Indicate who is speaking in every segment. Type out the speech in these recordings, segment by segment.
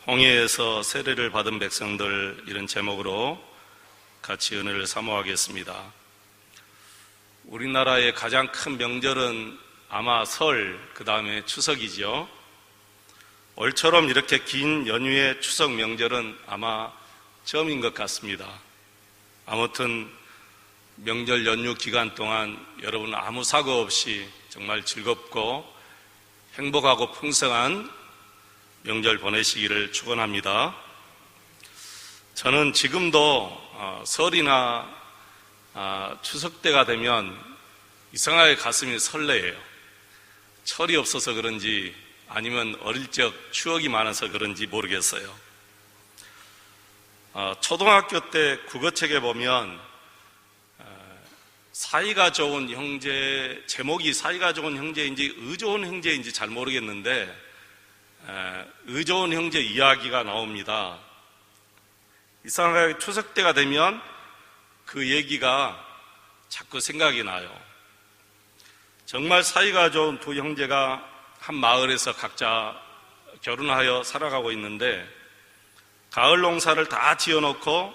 Speaker 1: 홍해에서 세례를 받은 백성들, 이런 제목으로 같이 은혜를 사모하겠습니다. 우리나라의 가장 큰 명절은 아마 설, 그 다음에 추석이죠. 올처럼 이렇게 긴 연휴의 추석 명절은 아마 처음인 것 같습니다. 아무튼 명절 연휴 기간 동안 여러분 아무 사고 없이 정말 즐겁고 행복하고 풍성한 명절 보내시기를 축원합니다. 저는 지금도 설이나 추석 때가 되면 이상하게 가슴이 설레요. 철이 없어서 그런지 아니면 어릴 적 추억이 많아서 그런지 모르겠어요. 초등학교 때 국어책에 보면 사이가 좋은 형제, 제목이 사이가 좋은 형제인지 의좋은 형제인지 잘 모르겠는데 의좋은 형제 이야기가 나옵니다. 이상하게 추석 때가 되면 그 얘기가 자꾸 생각이 나요. 정말 사이가 좋은 두 형제가 한 마을에서 각자 결혼하여 살아가고 있는데, 가을 농사를 다 지어놓고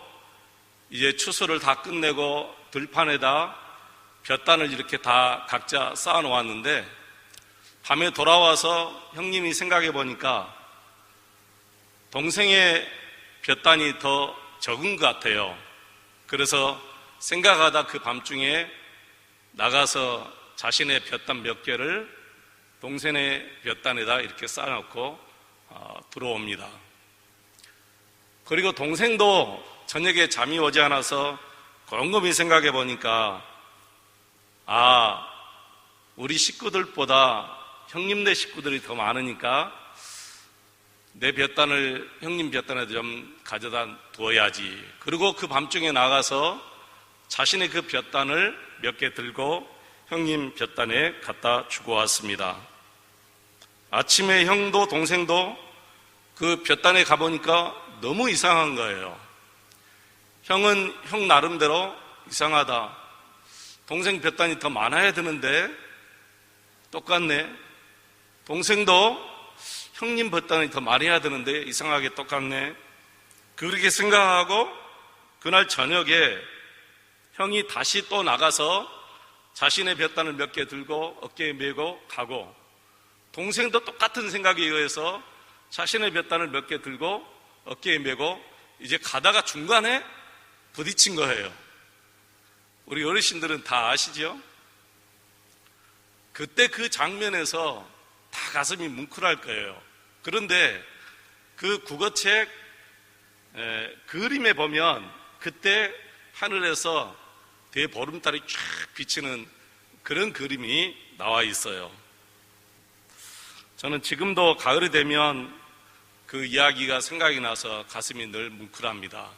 Speaker 1: 이제 추수를 다 끝내고 들판에다 볕단을 이렇게 다 각자 쌓아 놓았는데, 밤에 돌아와서 형님이 생각해 보니까 동생의 볕단이 더 적은 것 같아요. 그래서 생각하다 그 밤중에 나가서 자신의 볕단 몇 개를 동생의 볕단에다 이렇게 쌓아놓고 들어옵니다. 그리고 동생도 저녁에 잠이 오지 않아서 곰곰이 생각해 보니까 우리 식구들보다 형님네 식구들이 더 많으니까 내 볕단을 형님 볕단에 좀 가져다 두어야지. 그리고 그 밤중에 나가서 자신의 그 볕단을 몇 개 들고 형님 볕단에 갖다 주고 왔습니다. 아침에 형도 동생도 그 볕단에 가보니까 너무 이상한 거예요. 형은 형 나름대로 이상하다. 동생 볕단이 더 많아야 되는데 똑같네. 동생도 형님 볕단이 더 많아야 되는데 이상하게 똑같네. 그렇게 생각하고 그날 저녁에 형이 다시 또 나가서 자신의 볕단을 몇 개 들고 어깨에 메고 가고, 동생도 똑같은 생각에 의해서 자신의 볕단을 몇 개 들고 어깨에 메고 이제 가다가 중간에 부딪힌 거예요. 우리 어르신들은 다 아시죠? 그때 그 장면에서 다 가슴이 뭉클할 거예요. 그런데 그 국어책 그림에 보면 그때 하늘에서 대보름달이 쫙 비치는 그런 그림이 나와 있어요. 저는 지금도 가을이 되면 그 이야기가 생각이 나서 가슴이 늘 뭉클합니다.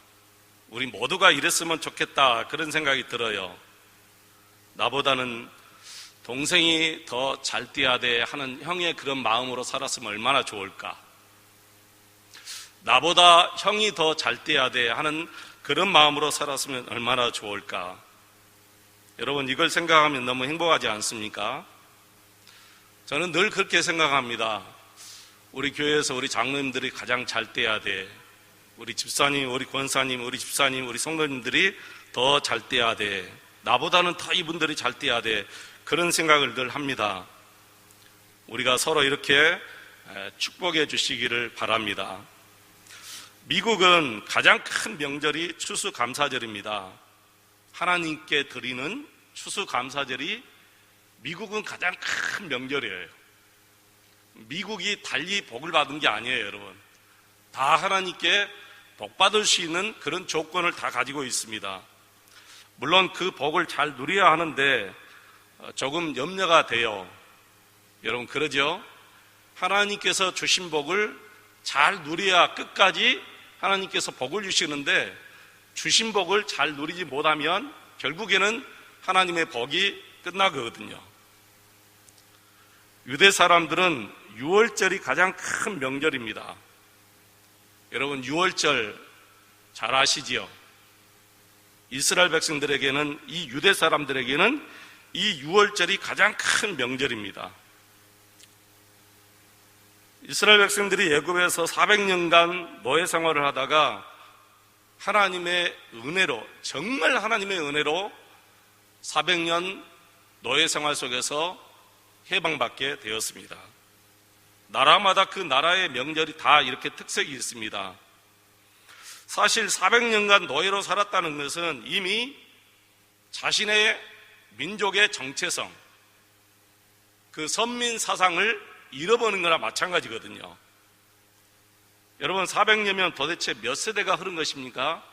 Speaker 1: 우리 모두가 이랬으면 좋겠다, 그런 생각이 들어요. 나보다는 동생이 더 잘 뛰어야 돼 하는 형의 그런 마음으로 살았으면 얼마나 좋을까. 나보다 형이 더 잘 뛰어야 돼 하는 그런 마음으로 살았으면 얼마나 좋을까. 여러분, 이걸 생각하면 너무 행복하지 않습니까? 저는 늘 그렇게 생각합니다. 우리 교회에서 우리 장로님들이 가장 잘 뛰어야 돼. 우리 집사님, 우리 권사님, 우리 집사님, 우리 성도님들이 더 잘 뛰어야 돼. 나보다는 더 이분들이 잘 뛰어야 돼. 그런 생각을 늘 합니다. 우리가 서로 이렇게 축복해 주시기를 바랍니다. 미국은 가장 큰 명절이 추수감사절입니다. 하나님께 드리는 추수감사절이 미국은 가장 큰 명절이에요. 미국이 달리 복을 받은 게 아니에요, 여러분. 다 하나님께 복 받을 수 있는 그런 조건을 다 가지고 있습니다. 물론 그 복을 잘 누려야 하는데 조금 염려가 돼요. 여러분, 그러죠? 하나님께서 주신 복을 잘 누려야 끝까지 하나님께서 복을 주시는데, 주신 복을 잘 누리지 못하면 결국에는 하나님의 복이 끝나거든요. 유대 사람들은 유월절이 가장 큰 명절입니다. 여러분, 유월절 잘 아시지요? 이스라엘 백성들에게는, 이 유대 사람들에게는 이 유월절이 가장 큰 명절입니다. 이스라엘 백성들이 애굽에서 400년간 노예 생활을 하다가 하나님의 은혜로, 정말 하나님의 은혜로 400년 노예 생활 속에서 해방받게 되었습니다. 나라마다 그 나라의 명절이 다 이렇게 특색이 있습니다. 사실 400년간 노예로 살았다는 것은 이미 자신의 민족의 정체성, 그 선민 사상을 잃어버린 거나 마찬가지거든요. 여러분, 400년이면 도대체 몇 세대가 흐른 것입니까?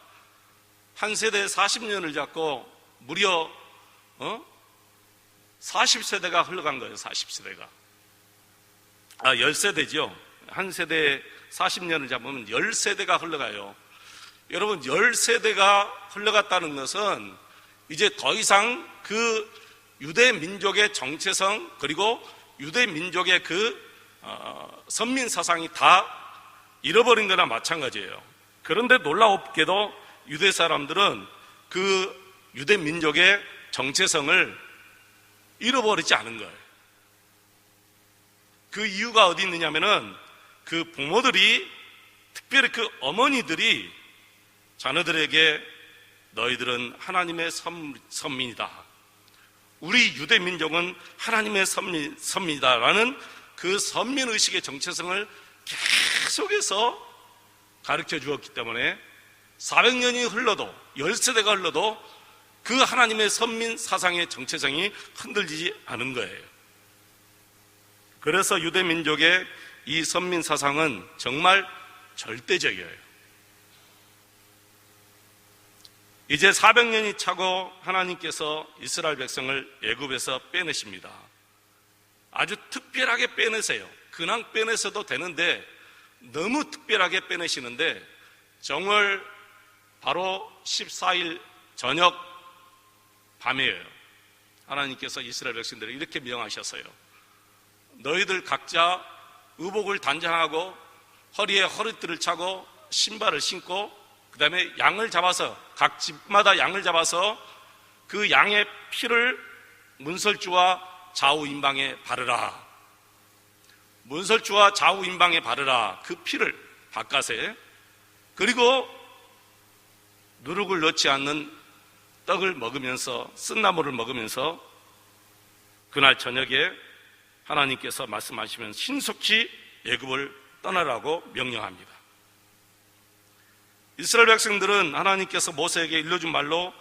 Speaker 1: 한 세대에 40년을 잡고 무려 40세대가 흘러간 거예요. 40세대가. 10세대죠. 한 세대에 40년을 잡으면 10세대가 흘러가요. 여러분, 10세대가 흘러갔다는 것은 이제 더 이상 그 유대 민족의 정체성, 그리고 유대 민족의 선민 사상이 다 잃어버린 거나 마찬가지예요. 그런데 놀랍게도 유대 사람들은 그 유대 민족의 정체성을 잃어버리지 않은 거예요. 그 이유가 어디 있느냐면은 그 부모들이, 특별히 그 어머니들이 자녀들에게 너희들은 하나님의 선민이다, 우리 유대 민족은 하나님의 선민이다라는 그 선민의식의 정체성을 계속해서 가르쳐 주었기 때문에 400년이 흘러도, 10세대가 흘러도 그 하나님의 선민 사상의 정체성이 흔들리지 않은 거예요. 그래서 유대 민족의 이 선민 사상은 정말 절대적이에요. 이제 400년이 차고 하나님께서 이스라엘 백성을 애굽에서 빼내십니다. 아주 특별하게 빼내세요. 그냥 빼내서도 되는데 너무 특별하게 빼내시는데, 정월 바로 14일 저녁 밤이에요. 하나님께서 이스라엘 백성들을 이렇게 명하셨어요. 너희들 각자 의복을 단장하고 허리에 허리띠를 차고 신발을 신고 그 다음에 양을 잡아서, 각 집마다 양을 잡아서 그 양의 피를 문설주와 좌우 임방에 바르라. 문설주와 좌우 임방에 바르라. 그 피를 바깥에. 그리고 누룩을 넣지 않는 떡을 먹으면서, 쓴나물을 먹으면서 그날 저녁에 하나님께서 말씀하시면 신속히 애굽을 떠나라고 명령합니다. 이스라엘 백성들은 하나님께서 모세에게 일러준 말로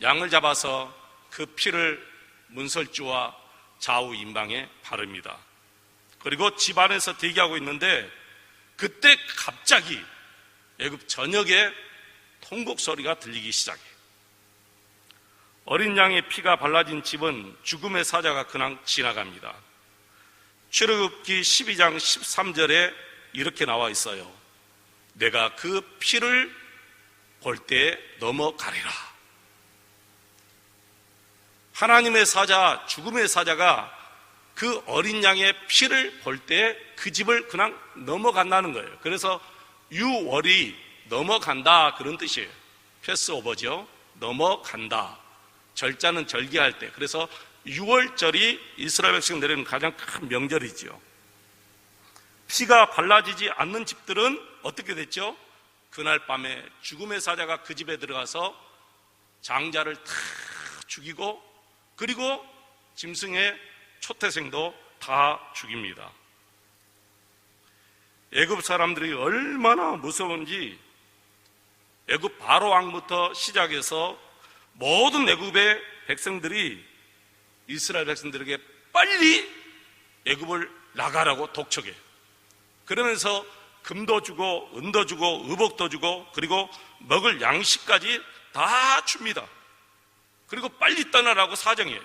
Speaker 1: 양을 잡아서 그 피를 문설주와 좌우 임방에 바릅니다. 그리고 집 안에서 대기하고 있는데 그때 갑자기 애굽 전역에 통곡 소리가 들리기 시작해. 어린 양의 피가 발라진 집은 죽음의 사자가 그냥 지나갑니다. 출애굽기 12장 13절에 이렇게 나와 있어요. 내가 그 피를 볼 때 넘어가리라. 하나님의 사자, 죽음의 사자가 그 어린 양의 피를 볼 때 그 집을 그냥 넘어간다는 거예요. 그래서 유월이 넘어간다, 그런 뜻이에요. 패스오버죠. 넘어간다. 절자는 절기할 때. 그래서 6월절이 이스라엘 백성들에게는 가장 큰 명절이죠. 피가 발라지지 않는 집들은 어떻게 됐죠? 그날 밤에 죽음의 사자가 그 집에 들어가서 장자를 다 죽이고, 그리고 짐승의 초태생도 다 죽입니다. 애굽 사람들이 얼마나 무서운지 애굽 바로 왕부터 시작해서 모든 애굽의 백성들이 이스라엘 백성들에게 빨리 애굽을 나가라고 독촉해요. 그러면서 금도 주고 은도 주고 의복도 주고 그리고 먹을 양식까지 다 줍니다. 그리고 빨리 떠나라고 사정해요.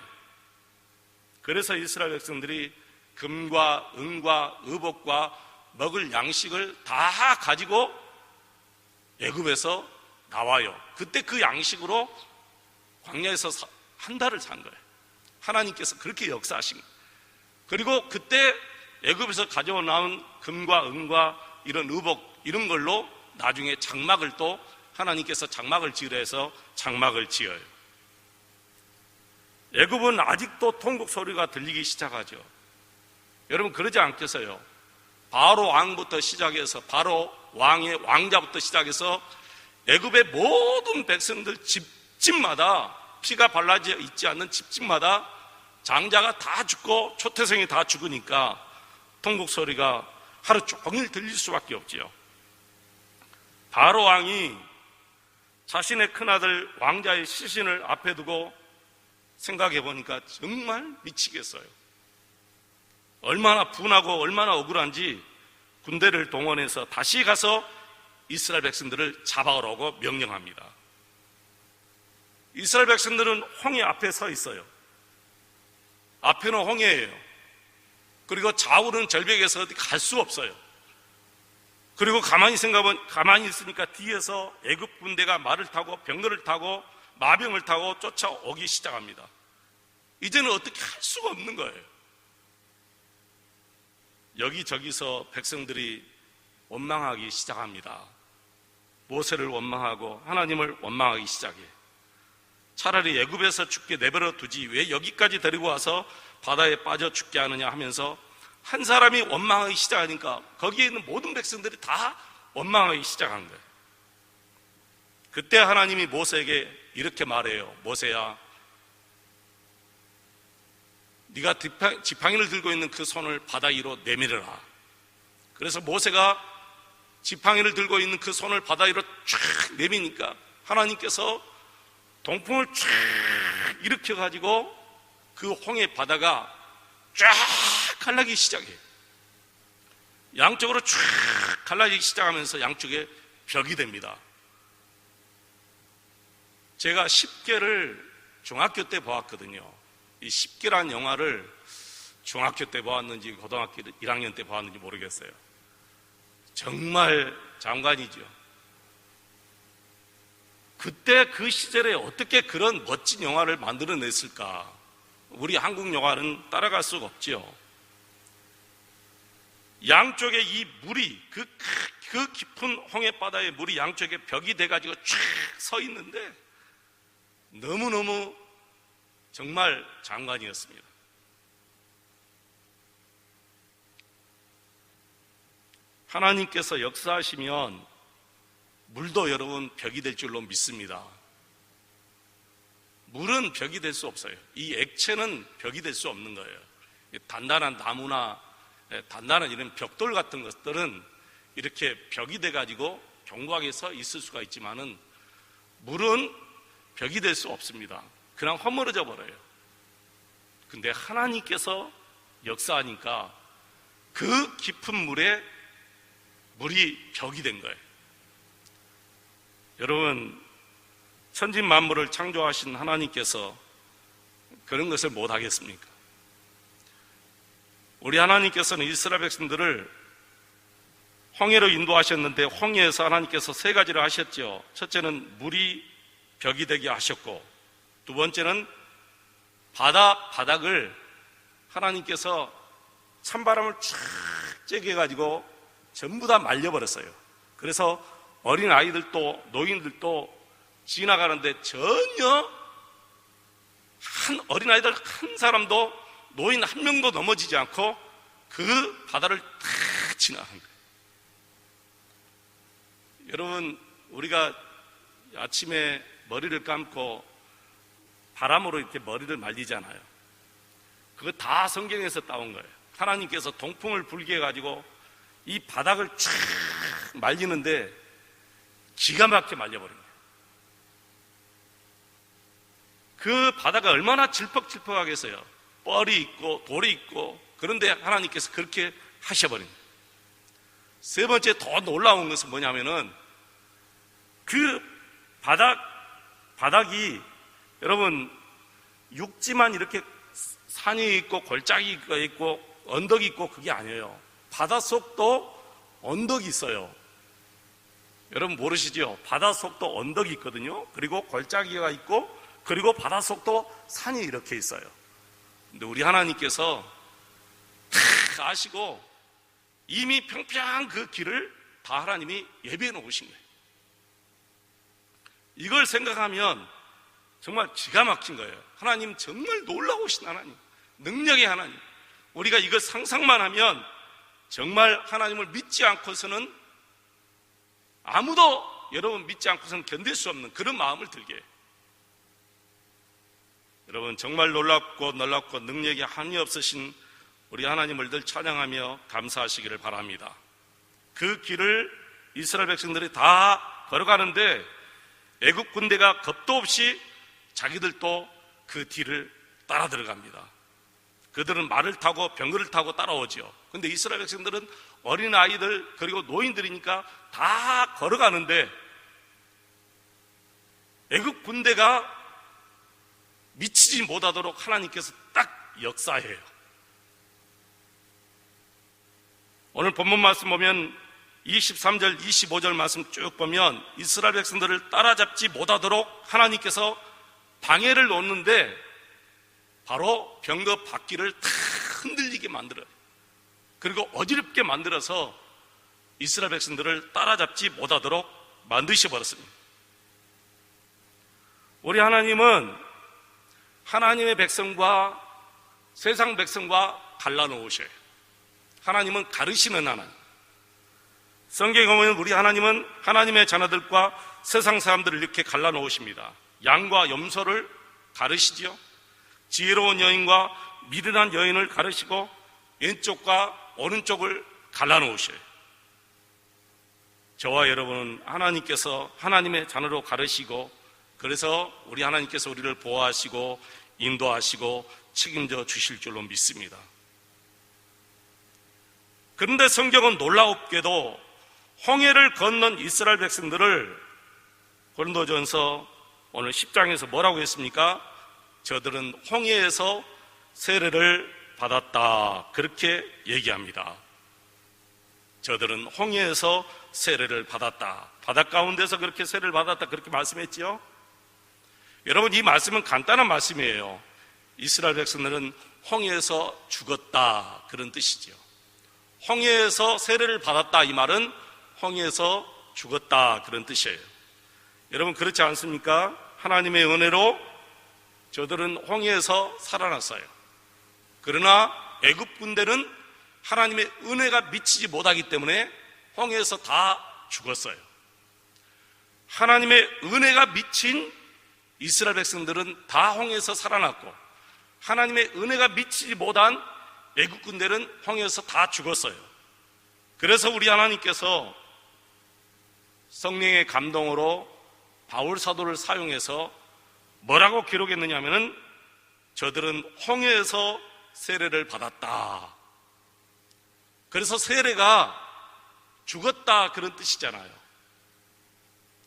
Speaker 1: 그래서 이스라엘 백성들이 금과 은과 의복과 먹을 양식을 다 가지고 애굽에서 나와요. 그때 그 양식으로 광야에서 한 달을 산 거예요. 하나님께서 그렇게 역사하신 거예요. 그리고 그때 애굽에서 가져나온 금과 은과 이런 의복, 이런 걸로 나중에 장막을 또 하나님께서 장막을 지으라 해서 장막을 지어요. 애굽은 아직도 통곡 소리가 들리기 시작하죠. 여러분, 그러지 않겠어요? 바로 왕부터 시작해서 바로 왕의 왕자부터 시작해서 애굽의 모든 백성들 집집마다 피가 발라져 있지 않는 집집마다 장자가 다 죽고 초태생이 다 죽으니까 통곡 소리가 하루 종일 들릴 수밖에 없지요. 바로 왕이 자신의 큰아들 왕자의 시신을 앞에 두고 생각해 보니까 정말 미치겠어요. 얼마나 분하고 얼마나 억울한지 군대를 동원해서 다시 가서 이스라엘 백성들을 잡아오라고 명령합니다. 이스라엘 백성들은 홍해 앞에 서 있어요. 앞에는 홍해예요. 그리고 좌우는 절벽에서 어디 갈 수 없어요. 그리고 가만히 생각하면 가만히 있으니까 뒤에서 애굽 군대가 말을 타고 병거를 타고 마병을 타고 쫓아오기 시작합니다. 이제는 어떻게 할 수가 없는 거예요. 여기저기서 백성들이 원망하기 시작합니다. 모세를 원망하고 하나님을 원망하기 시작해. 차라리 애굽에서 죽게 내버려 두지 왜 여기까지 데리고 와서 바다에 빠져 죽게 하느냐 하면서 한 사람이 원망하기 시작하니까 거기에 있는 모든 백성들이 다 원망하기 시작한 거예요. 그때 하나님이 모세에게 이렇게 말해요. 모세야, 네가 지팡이를 들고 있는 그 손을 바다 위로 내밀어라. 그래서 모세가 지팡이를 들고 있는 그 손을 바다 위로 쫙 내미니까 하나님께서 동풍을 쫙 일으켜가지고 그 홍해 바다가 쫙 갈라지기 시작해. 양쪽으로 쫙 갈라지기 시작하면서 양쪽에 벽이 됩니다. 제가 10개를 중학교 때 보았거든요. 이 10개란 영화를 중학교 때 보았는지 고등학교 1학년 때 보았는지 모르겠어요. 정말 장관이죠. 그때 그 시절에 어떻게 그런 멋진 영화를 만들어냈을까? 우리 한국 영화는 따라갈 수가 없죠. 양쪽에 이 물이 그 깊은 홍해바다의 물이 양쪽에 벽이 돼가지고 쫙 서 있는데 너무너무 정말 장관이었습니다. 하나님께서 역사하시면 물도 여러분 벽이 될 줄로 믿습니다. 물은 벽이 될 수 없어요. 이 액체는 벽이 될 수 없는 거예요. 단단한 나무나 단단한 이런 벽돌 같은 것들은 이렇게 벽이 돼가지고 견고하게 서 있을 수가 있지만은 물은 벽이 될 수 없습니다. 그냥 허물어져 버려요. 근데 하나님께서 역사하니까 그 깊은 물에 물이 벽이 된 거예요. 여러분, 천지 만물을 창조하신 하나님께서 그런 것을 못 하겠습니까? 우리 하나님께서는 이스라엘 백성들을 홍해로 인도하셨는데 홍해에서 하나님께서 세 가지를 하셨죠. 첫째는 물이 벽이 되게 하셨고, 두 번째는 바닥을 하나님께서 찬바람을 쫙 쬐게 가지고 전부 다 말려버렸어요. 그래서 어린 아이들도 노인들도 지나가는데 전혀 한 어린아이들 한 사람도 노인 한 명도 넘어지지 않고 그 바다를 탁 지나간 거예요. 여러분, 우리가 아침에 머리를 감고 바람으로 이렇게 머리를 말리잖아요. 그거 다 성경에서 따온 거예요. 하나님께서 동풍을 불게 해가지고 이 바닥을 쫙 말리는데 기가 막히게 말려버린 거예요. 그 바다가 얼마나 질퍽질퍽하겠어요. 뻘이 있고 돌이 있고. 그런데 하나님께서 그렇게 하셔버린 거예요. 세 번째 더 놀라운 것은 뭐냐면은 그 바닥이 여러분 육지만 이렇게 산이 있고 골짜기가 있고 언덕이 있고 그게 아니에요. 바닷속도 언덕이 있어요. 여러분 모르시죠? 바닷속도 언덕이 있거든요. 그리고 골짜기가 있고 그리고 바닷속도 산이 이렇게 있어요. 근데 우리 하나님께서 다 아시고 이미 평평한 그 길을 다 하나님이 예비해 놓으신 거예요. 이걸 생각하면 정말 기가 막힌 거예요. 하나님 정말 놀라우신 하나님, 능력의 하나님. 우리가 이걸 상상만 하면 정말 하나님을 믿지 않고서는 아무도 여러분 믿지 않고서는 견딜 수 없는 그런 마음을 들게 해요. 여러분 정말 놀랍고 능력이 한이 없으신 우리 하나님을 늘 찬양하며 감사하시기를 바랍니다. 그 길을 이스라엘 백성들이 다 걸어가는데 애국 군대가 겁도 없이 자기들도 그 뒤를 따라 들어갑니다. 그들은 말을 타고 병거를 타고 따라오죠. 근데 이스라엘 백성들은 어린 아이들 그리고 노인들이니까 다 걸어가는데 애국 군대가 미치지 못하도록 하나님께서 딱 역사해요. 오늘 본문 말씀 보면 23절, 25절 말씀 쭉 보면 이스라엘 백성들을 따라잡지 못하도록 하나님께서 방해를 놓는데 바로 병거 바퀴를 다 흔들리게 만들어요. 그리고 어지럽게 만들어서 이스라엘 백성들을 따라잡지 못하도록 만드셔버렸습니다. 우리 하나님은 하나님의 백성과 세상 백성과 갈라놓으셔요. 하나님은 가르시는 하나님. 성경에 보면 우리 하나님은 하나님의 자녀들과 세상 사람들을 이렇게 갈라놓으십니다. 양과 염소를 가르시지요. 지혜로운 여인과 미련한 여인을 가르시고 왼쪽과 오른쪽을 갈라놓으셔요. 저와 여러분은 하나님께서 하나님의 자녀로 가르시고 그래서 우리 하나님께서 우리를 보호하시고 인도하시고 책임져 주실 줄로 믿습니다. 그런데 성경은 놀랍게도 홍해를 건넌 이스라엘 백성들을 고린도전서 오늘 10장에서 뭐라고 했습니까? 저들은 홍해에서 세례를 받았다 그렇게 얘기합니다. 저들은 홍해에서 세례를 받았다. 바다 가운데서 그렇게 세례를 받았다 그렇게 말씀했지요. 여러분 이 말씀은 간단한 말씀이에요. 이스라엘 백성들은 홍해에서 죽었다 그런 뜻이죠. 홍해에서 세례를 받았다 이 말은 홍해에서 죽었다 그런 뜻이에요. 여러분 그렇지 않습니까? 하나님의 은혜로 저들은 홍해에서 살아났어요. 그러나 애굽 군대는 하나님의 은혜가 미치지 못하기 때문에 홍해에서 다 죽었어요. 하나님의 은혜가 미친 이스라엘 백성들은 다 홍해에서 살아났고 하나님의 은혜가 미치지 못한 애굽 군대는 홍해에서 다 죽었어요. 그래서 우리 하나님께서 성령의 감동으로 바울 사도를 사용해서 뭐라고 기록했느냐 하면은 저들은 홍해에서 세례를 받았다. 그래서 세례가 죽었다 그런 뜻이잖아요.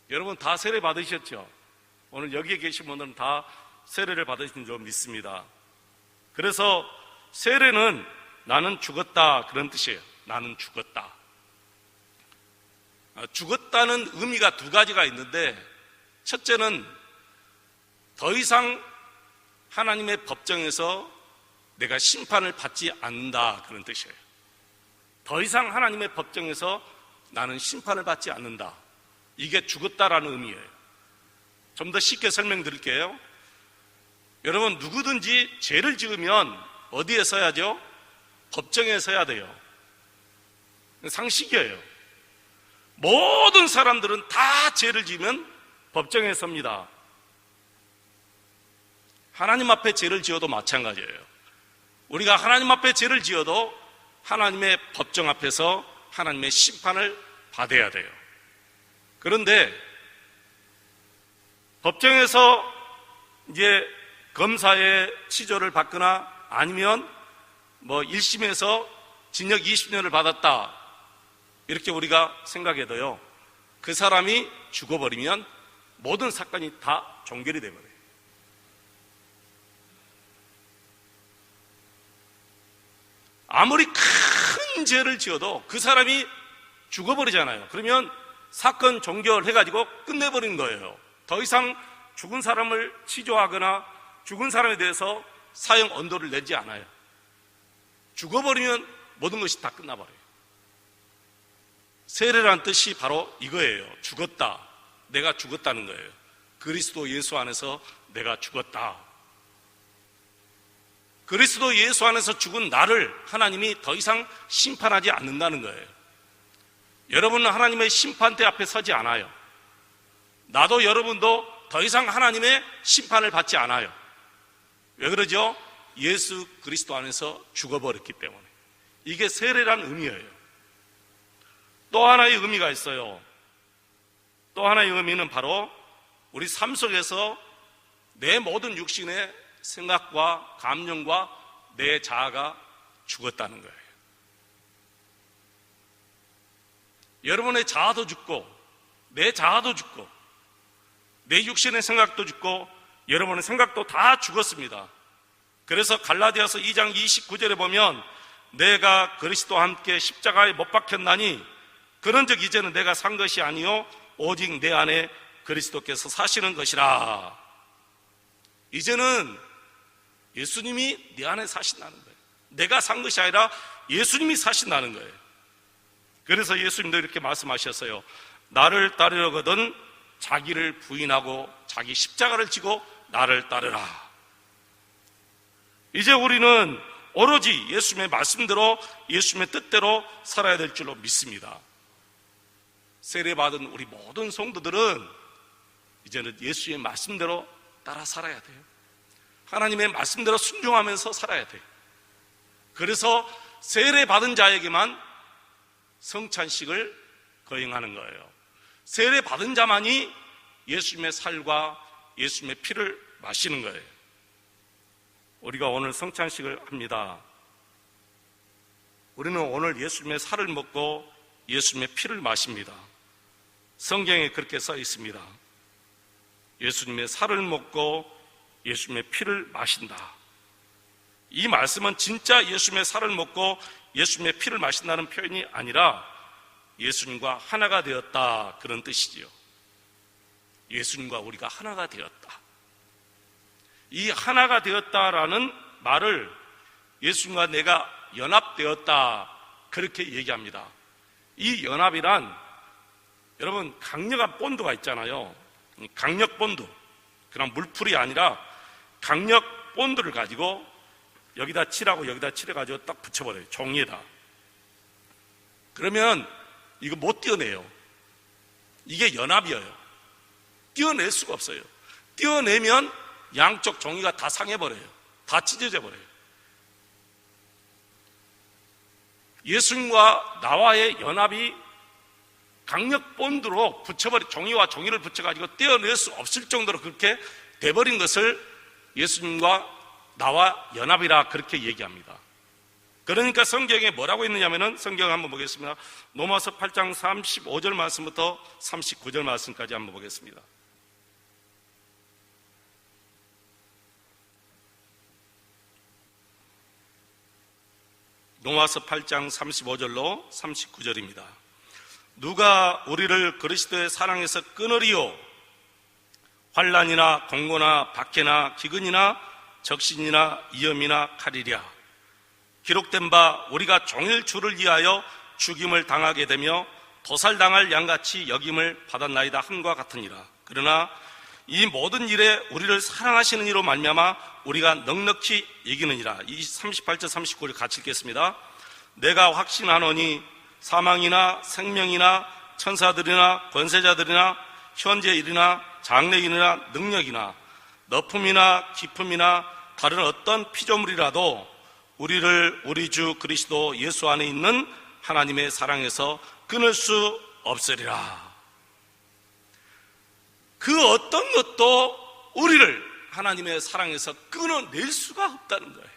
Speaker 1: 여러분 다 세례 받으셨죠? 오늘 여기에 계신 분들은 다 세례를 받으신 줄 믿습니다. 그래서 세례는 나는 죽었다 그런 뜻이에요. 나는 죽었다. 죽었다는 의미가 두 가지가 있는데 첫째는 더 이상 하나님의 법정에서 내가 심판을 받지 않는다 그런 뜻이에요. 더 이상 하나님의 법정에서 나는 심판을 받지 않는다. 이게 죽었다라는 의미예요. 좀 더 쉽게 설명드릴게요. 여러분 누구든지 죄를 지으면 어디에 서야죠? 법정에 서야 돼요. 상식이에요. 모든 사람들은 다 죄를 지으면 법정에 섭니다. 하나님 앞에 죄를 지어도 마찬가지예요. 우리가 하나님 앞에 죄를 지어도 하나님의 법정 앞에서 하나님의 심판을 받아야 돼요. 그런데 법정에서 이제 검사의 치조를 받거나 아니면 1심에서 징역 20년을 받았다 이렇게 우리가 생각해도요, 그 사람이 죽어버리면 모든 사건이 다 종결이 되버려요. 아무리 큰 죄를 지어도 그 사람이 죽어버리잖아요. 그러면 사건 종결해가지고 끝내버리는 거예요. 더 이상 죽은 사람을 치조하거나 죽은 사람에 대해서 사형 언도를 내지 않아요. 죽어버리면 모든 것이 다 끝나버려요. 세례란 뜻이 바로 이거예요. 죽었다. 내가 죽었다는 거예요. 그리스도 예수 안에서 내가 죽었다. 그리스도 예수 안에서 죽은 나를 하나님이 더 이상 심판하지 않는다는 거예요. 여러분은 하나님의 심판대 앞에 서지 않아요. 나도 여러분도 더 이상 하나님의 심판을 받지 않아요. 왜 그러죠? 예수 그리스도 안에서 죽어버렸기 때문에. 이게 세례란 의미예요. 또 하나의 의미가 있어요. 또 하나의 의미는 바로 우리 삶 속에서 내 모든 육신의 생각과 감정과 내 자아가 죽었다는 거예요. 여러분의 자아도 죽고 내 자아도 죽고 내 육신의 생각도 죽고 여러분의 생각도 다 죽었습니다. 그래서 갈라디아서 2장 29절에 보면 내가 그리스도와 함께 십자가에 못 박혔나니 그런즉 이제는 내가 산 것이 아니요 오직 내 안에 그리스도께서 사시는 것이라. 이제는 예수님이 내 안에 사신다는 거예요. 내가 산 것이 아니라 예수님이 사신다는 거예요. 그래서 예수님도 이렇게 말씀하셨어요. 나를 따르려거든 자기를 부인하고 자기 십자가를 지고 나를 따르라. 이제 우리는 오로지 예수님의 말씀대로 예수님의 뜻대로 살아야 될 줄로 믿습니다. 세례받은 우리 모든 성도들은 이제는 예수의 말씀대로 따라 살아야 돼요. 하나님의 말씀대로 순종하면서 살아야 돼요. 그래서 세례받은 자에게만 성찬식을 거행하는 거예요. 세례받은 자만이 예수님의 살과 예수님의 피를 마시는 거예요. 우리가 오늘 성찬식을 합니다. 우리는 오늘 예수님의 살을 먹고 예수님의 피를 마십니다. 성경에 그렇게 써 있습니다. 예수님의 살을 먹고 예수님의 피를 마신다. 이 말씀은 진짜 예수님의 살을 먹고 예수님의 피를 마신다는 표현이 아니라 예수님과 하나가 되었다, 그런 뜻이지요. 예수님과 우리가 하나가 되었다. 이 하나가 되었다라는 말을 예수님과 내가 연합되었다, 그렇게 얘기합니다. 이 연합이란 여러분 강력한 본드가 있잖아요. 강력 본드, 그냥 물풀이 아니라 강력 본드를 가지고 여기다 칠하고 여기다 칠해가지고 딱 붙여버려요. 종이에다. 그러면 이거 못 떼어내요. 이게 연합이에요. 떼어낼 수가 없어요. 떼어내면 양쪽 종이가 다 상해버려요. 다 찢어져 버려요. 예수님과 나와의 연합이 강력 본드로 붙여버린, 종이와 종이를 붙여가지고 떼어낼 수 없을 정도로 그렇게 돼버린 것을 예수님과 나와 연합이라 그렇게 얘기합니다. 그러니까 성경에 뭐라고 있느냐면은, 성경 한번 보겠습니다. 로마서 8장 35절 말씀부터 39절 말씀까지 한번 보겠습니다. 로마서 8장 35절로 39절입니다. 누가 우리를 그리스도의 사랑에서 끊으리요? 환난이나 공고나 박해나 기근이나 적신이나 위험이나 칼이랴. 기록된 바 우리가 종일 주를 위하여 죽임을 당하게 되며 도살당할 양같이 여김을 받았나이다 함과 같으니라. 그러나 이 모든 일에 우리를 사랑하시는 이로 말미암아 우리가 넉넉히 이기느니라. 이 38절 39절 같이 읽겠습니다. 내가 확신하노니 사망이나 생명이나 천사들이나 권세자들이나 현재 일이나 장래 일이나 능력이나 너품이나 기품이나 다른 어떤 피조물이라도 우리를 우리 주 그리스도 예수 안에 있는 하나님의 사랑에서 끊을 수 없으리라. 그 어떤 것도 우리를 하나님의 사랑에서 끊어낼 수가 없다는 거예요.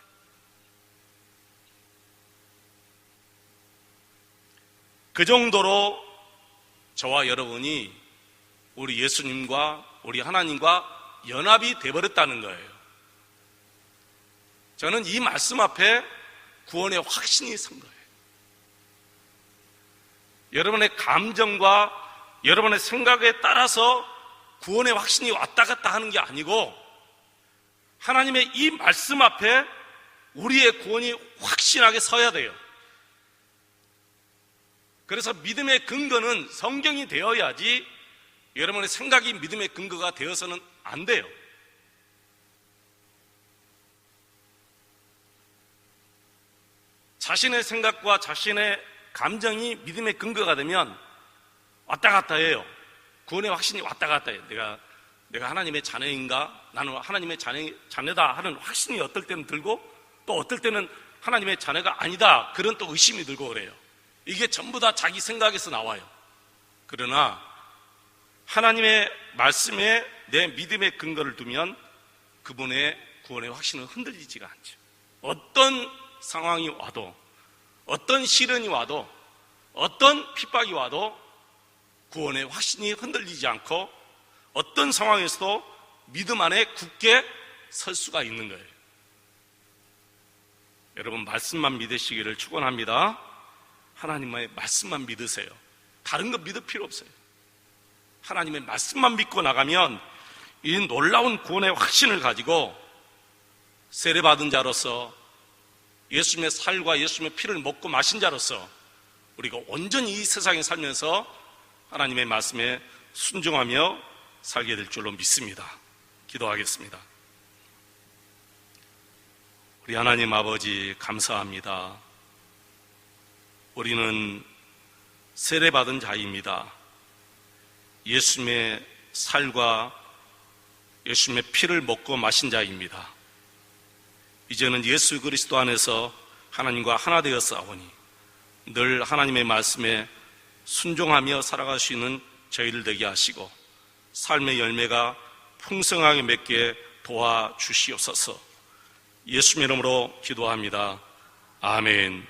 Speaker 1: 그 정도로 저와 여러분이 우리 예수님과 우리 하나님과 연합이 되어버렸다는 거예요. 저는 이 말씀 앞에 구원의 확신이 선 거예요. 여러분의 감정과 여러분의 생각에 따라서 구원의 확신이 왔다 갔다 하는 게 아니고 하나님의 이 말씀 앞에 우리의 구원이 확신하게 서야 돼요. 그래서 믿음의 근거는 성경이 되어야지 여러분의 생각이 믿음의 근거가 되어서는 안 돼요. 자신의 생각과 자신의 감정이 믿음의 근거가 되면 왔다 갔다 해요. 구원의 확신이 왔다 갔다 해요. 내가 하나님의 자녀인가? 나는 하나님의 자녀다 하는 확신이 어떨 때는 들고, 또 어떨 때는 하나님의 자녀가 아니다, 그런 또 의심이 들고 그래요. 이게 전부 다 자기 생각에서 나와요. 그러나 하나님의 말씀에 내 믿음의 근거를 두면 그분의 구원의 확신은 흔들리지가 않죠. 어떤 상황이 와도, 어떤 시련이 와도, 어떤 핍박이 와도 구원의 확신이 흔들리지 않고 어떤 상황에서도 믿음 안에 굳게 설 수가 있는 거예요. 여러분, 말씀만 믿으시기를 축원합니다. 하나님의 말씀만 믿으세요. 다른 거 믿을 필요 없어요. 하나님의 말씀만 믿고 나가면 이 놀라운 구원의 확신을 가지고 세례받은 자로서, 예수님의 살과 예수님의 피를 먹고 마신 자로서 우리가 온전히 이 세상에 살면서 하나님의 말씀에 순종하며 살게 될 줄로 믿습니다. 기도하겠습니다. 우리 하나님 아버지, 감사합니다. 우리는 세례받은 자입니다. 예수님의 살과 예수님의 피를 먹고 마신 자입니다. 이제는 예수 그리스도 안에서 하나님과 하나 되어 싸우니 늘 하나님의 말씀에 순종하며 살아갈 수 있는 저희를 되게 하시고 삶의 열매가 풍성하게 맺게 도와주시옵소서. 예수님 이름으로 기도합니다. 아멘.